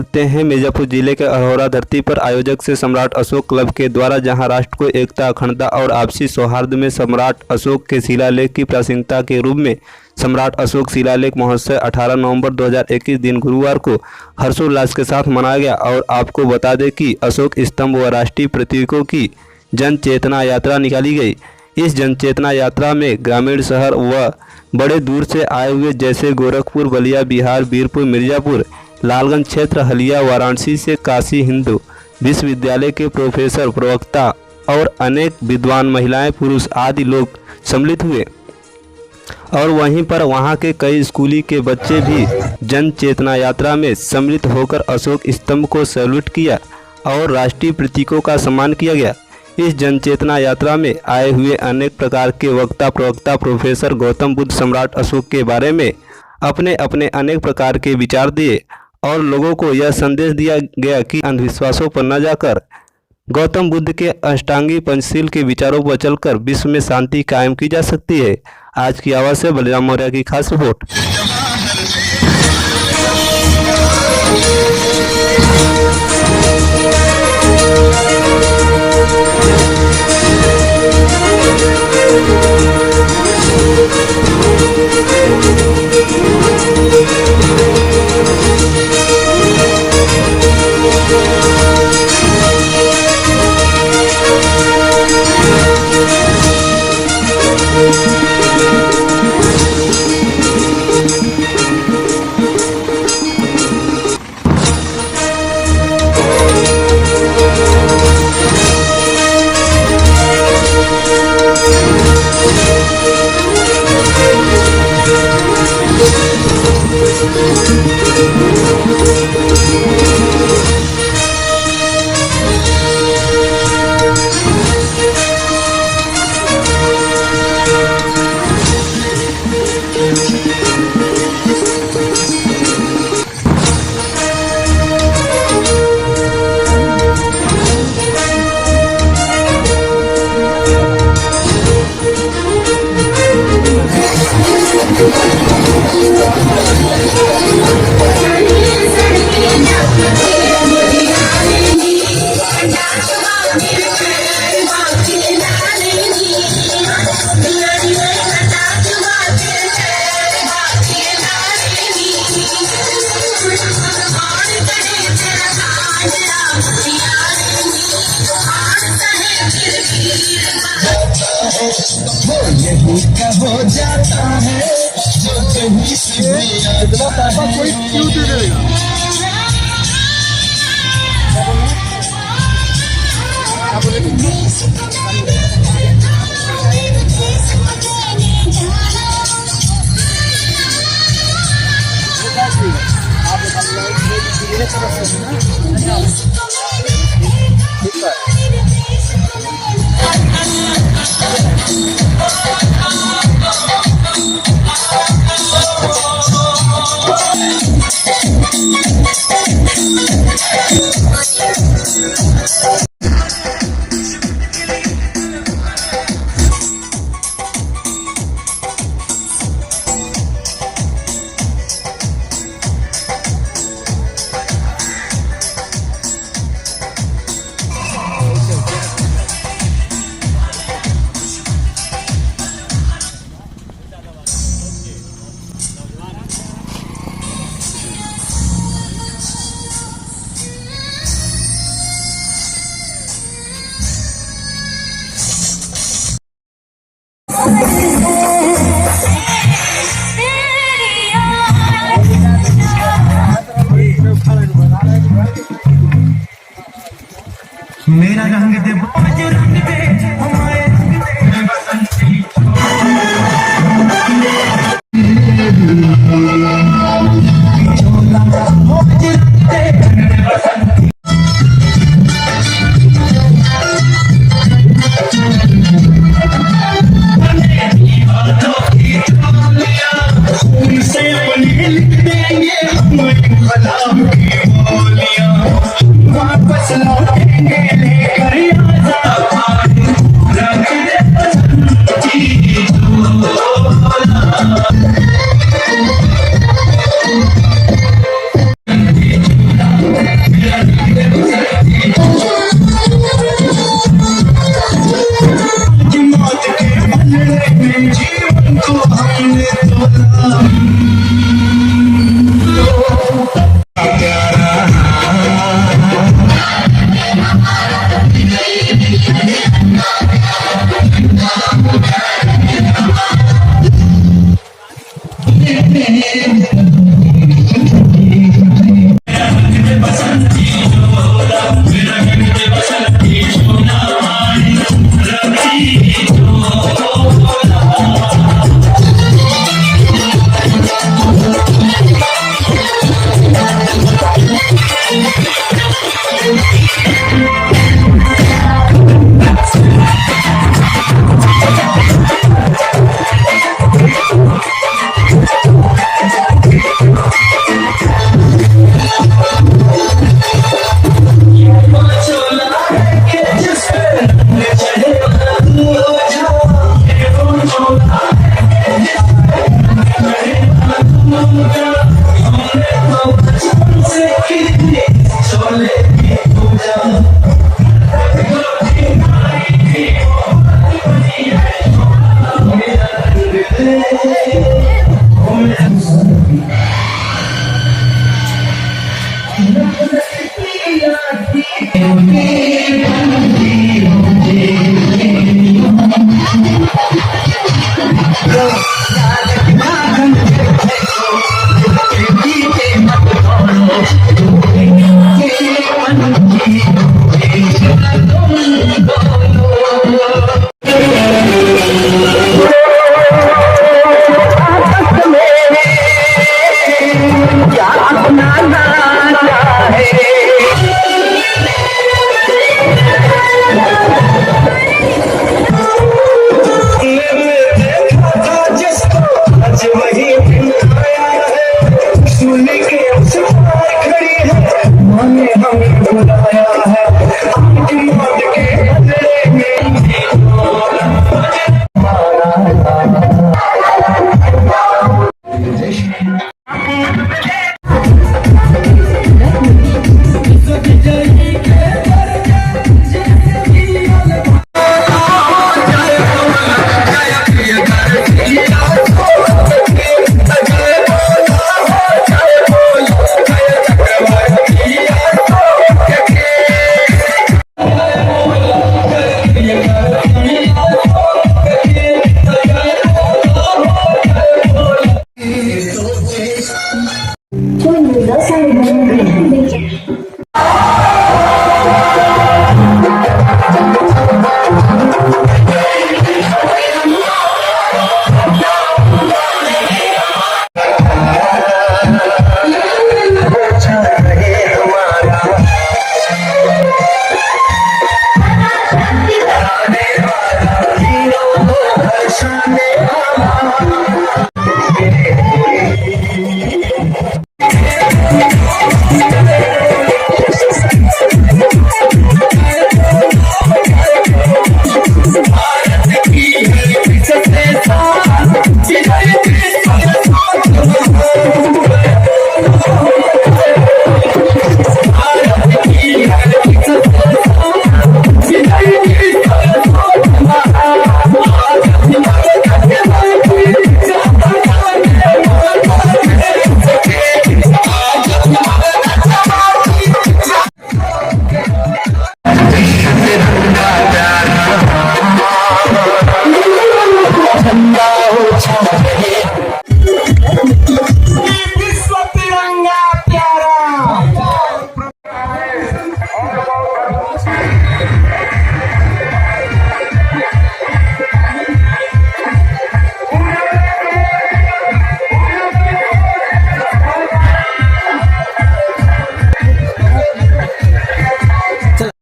करते हैं मिर्जापुर जिले के अरोरा धरती पर आयोजक से सम्राट अशोक क्लब के द्वारा, जहां राष्ट्र को एकता, अखंडता और आपसी सौहार्द में सम्राट अशोक के शिलालेख की प्रासंगिकता के रूप में सम्राट अशोक शिलालेख महोत्सव 18 नवंबर 2021 दिन गुरुवार को हर्षोल्लास के साथ मनाया गया। और आपको बता दें कि अशोक स्तंभ व राष्ट्रीय प्रतीकों की जन चेतना यात्रा निकाली गई। इस जन चेतना यात्रा में ग्रामीण, शहर व बड़े दूर से आए हुए जैसे गोरखपुर, बलिया, बिहार, बीरपुर, मिर्जापुर, लालगंज क्षेत्र, हलिया, वाराणसी से काशी हिंदू विश्वविद्यालय के प्रोफेसर, प्रवक्ता और अनेक विद्वान महिलाएं, पुरुष आदि लोग सम्मिलित हुए। और वहीं पर वहां के कई स्कूली के बच्चे भी जन चेतना यात्रा में सम्मिलित होकर अशोक स्तंभ को सैल्यूट किया और राष्ट्रीय प्रतीकों का सम्मान किया गया। इस जन चेतना यात्रा में आए हुए अनेक प्रकार के वक्ता, प्रवक्ता, प्रोफेसर गौतम बुद्ध सम्राट अशोक के बारे में अपने अपने अनेक प्रकार के विचार दिए और लोगों को यह संदेश दिया गया कि अंधविश्वासों पर न जाकर गौतम बुद्ध के अष्टांगी पंचशील के विचारों पर चलकर विश्व में शांति कायम की जा सकती है। आज की आवाज़ से बलराम मौर्य की खास रिपोर्ट। यही का हो जाता है जो कहीं से इतना पैसा कोई क्यों दे देगा। मेरा रंग दे बाज रंग दे हमारे रंग दे बसंती छोला बाज रंग दे बसंती उनसे लिख देंगे हम गुलाम की बोलियां वापस लौटेंगे लेकर आजा। देखा था जिसको आज वही दिन आया है, सुन के मुस्कुराए खड़ी है, माँ ने हमें बुलाया है, आज मौत के बदले में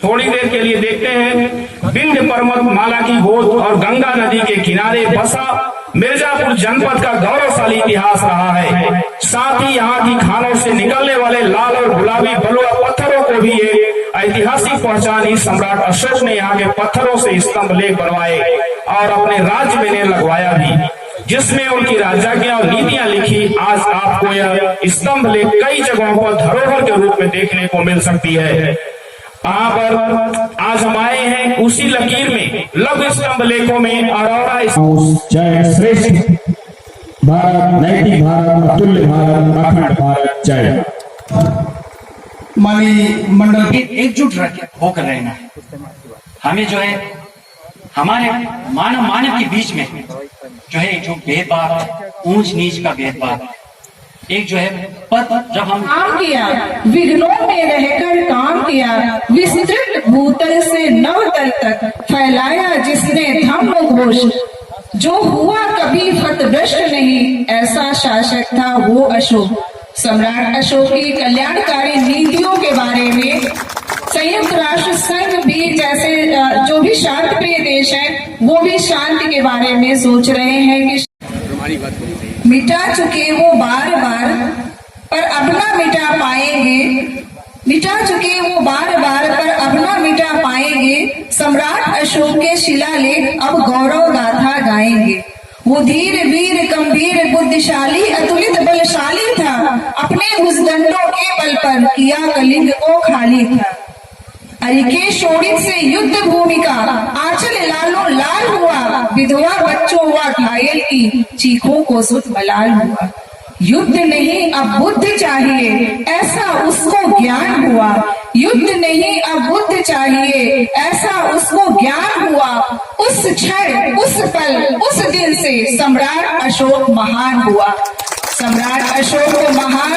थोड़ी देर के लिए देखते हैं विंध्य पर्वत माला की गोद और गंगा नदी के किनारे बसा मिर्जापुर जनपद का गौरवशाली इतिहास रहा है। साथ ही यहाँ की खानों से निकलने वाले लाल और गुलाबी बलुआ पत्थरों को भी एक ऐतिहासिक पहचान ही सम्राट अशोक ने यहाँ के पत्थरों से स्तंभ लेख बनवाए और अपने राज्य में ने लगवाया भी, जिसमें उनकी राजज्ञा और नीतियां लिखी। आज आपको यह स्तंभ लेख कई जगहों पर धरोहर के रूप में देखने को मिल सकती है। यहाँ पर आज हम आए हैं उसी लकीर में लघु स्तंभ लेखों में अरोड़ा जय श्रेष्ठ भारत, नैतिक भारत, अतुल्य भारत, अखंड भारत, जय। माननीय मंडल एकजुट होकर रहना है। हमें जो है हमारे मानव के बीच में जो है जो भेदभाव, ऊंच नीच का भेदभाव, एक जो है पद जब हम काम किया, विघ्नों में रहकर काम किया, विस्तृत भूतल से नवतल तक फैलाया जिसने धम्म घोष, जो हुआ कभी फतभ्रष्ट नहीं, ऐसा शासक था वो अशोक। सम्राट अशोक की कल्याणकारी नीतियों के बारे में संयुक्त राष्ट्र संघ भी जैसे जो भी शांति प्रिय देश है वो भी शांति के बारे में सोच रहे हैं कि मिटा चुके वो बार बार पर अब ना मिटा पाएंगे, मिटा चुके वो बार बार पर अब ना मिटा पाएंगे। सम्राट अशोक के शिलालेख अब गौरव गाथा गाएंगे। वो धीर वीर गंभीर बुद्धिशाली अतुलित बलशाली था, अपने भुजदंडों के बल पर किया कलिंग को खाली था। अरिके शोणित से युद्ध भूमिका आंचल लालो लाल हुआ, विधवा बच्चों व घायल की चीखों को सुध मलाल हुआ। युद्ध नहीं अब बुद्ध चाहिए, ऐसा उसको चाहिए, ऐसा उसको ज्ञान हुआ। उस क्षण, उस पल, उस दिन से सम्राट अशोक महान हुआ। सम्राट अशोक को महान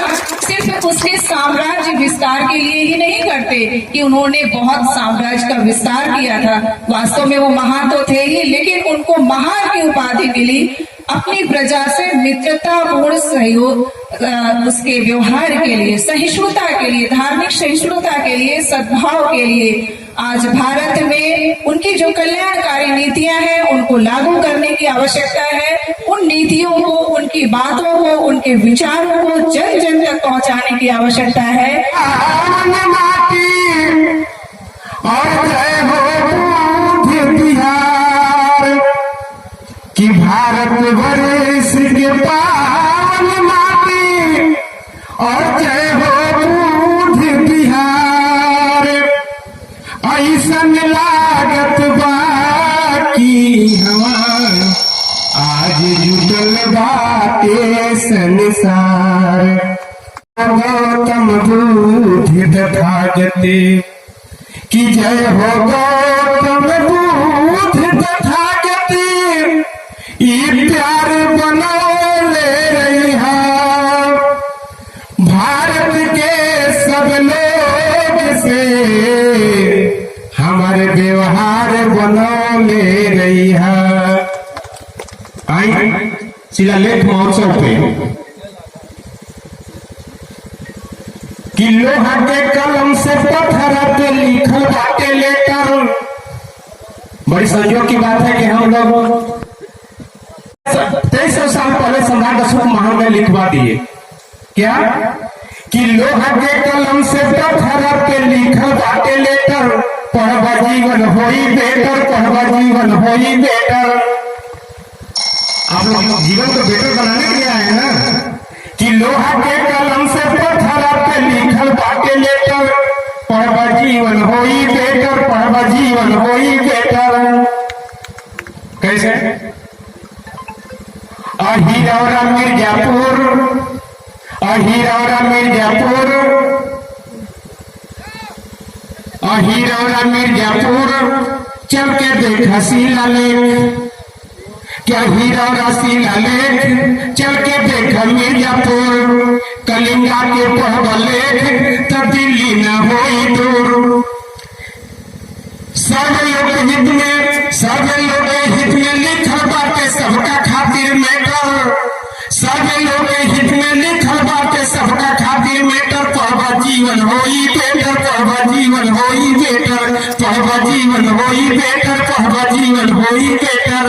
सिर्फ उसके साम्राज्य विस्तार के लिए ही नहीं करते कि उन्होंने बहुत साम्राज्य का विस्तार किया था, वास्तव में वो महान तो थे ही, लेकिन उनको महान की उपाधि मिली अपनी प्रजा से मित्रतापूर्ण सहयोग, उसके व्यवहार के लिए, सहिष्णुता के लिए, धार्मिक सहिष्णुता के लिए, सद्भाव के लिए। आज भारत में उनकी जो कल्याणकारी नीतियां हैं उनको लागू करने की आवश्यकता है। उन नीतियों को, उनकी बातों को, उनके विचारों को जन जन तक पहुंचाने की आवश्यकता है। कि भारत वर्ष के पावन माटी और जय हो बूढ़ बिहार। ऐसन लागत बाकी हमार आज जुटल बाटे संसार। गौतम बुद्ध तथागते कि जय हो गौतम बुद्ध तथागते। ये प्यार बनौले रहा भारत के सब लोग से, हमारे व्यवहार बनौले रहा। आई शिलालेख महोत्सव पे कि लोहा के कलम से पत्थर पे लिखल बाटे लेटर। बड़ी संयोग की बात है कि हम लोग 2300 साल पहले सम्राट अशोक महान ने लिखवा दिए क्या कि लोहा के कलम से पत्थर पे लिखल बाटे लेटर। पढ़वा जीवन होई बेटर, पढ़वा जीवन होई बेटर। आप लोग जीवन को बेटर बनाने के लिए आए ना कि लोहा के कलम से पत्थर पे लिखल बाटे लेटर। पढ़वा जीवन होई बेटर, पढ़वा जीवन होई बेटर। कैसे? अहिरौरा मिर्जापुर, अहिरौरा मिर्जापुर, अहिरौरा मिर्जापुर चल के देखा शिलालेख। क्या हिरौरा शिलालेख चल के देखा मिर्जापुर। कलिंगा के पढ़वा लेख तब दिल्ली न होई दूर। सब लोग हित में, सब लोग हित में लिखल बाटे सबका खातिर मेटर। सब लोग हित में लिखल बाटे सबका खातिर मेटर। पढ़वा जीवन होई बेटर, पढ़वा जीवन होई बेटर, पढ़वा जीवन होई बेटर, पढ़वा जीवन होई बेटर।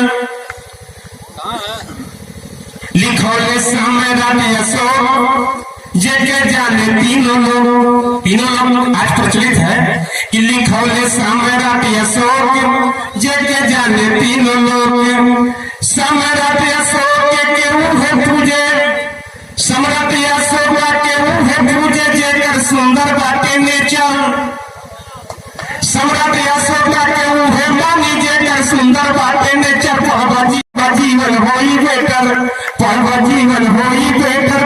लिखौले सम्राट अशोक जेके जाने तीनों लोग आज प्रचलित है कि लिखौले सम्राट अशोक जेके जाने तीनों लोग। सम्राट अशोक के उहे पूजे, सम्राट अशोक के उहे पूजे जेकर सुंदर बाटे नेचर। सम्राट अशोक के उहे मानी जेकर सुंदर बाटे नेचर। पढ़वा जीवन होई बेटर, पढ़वा जीवन होई बेटर,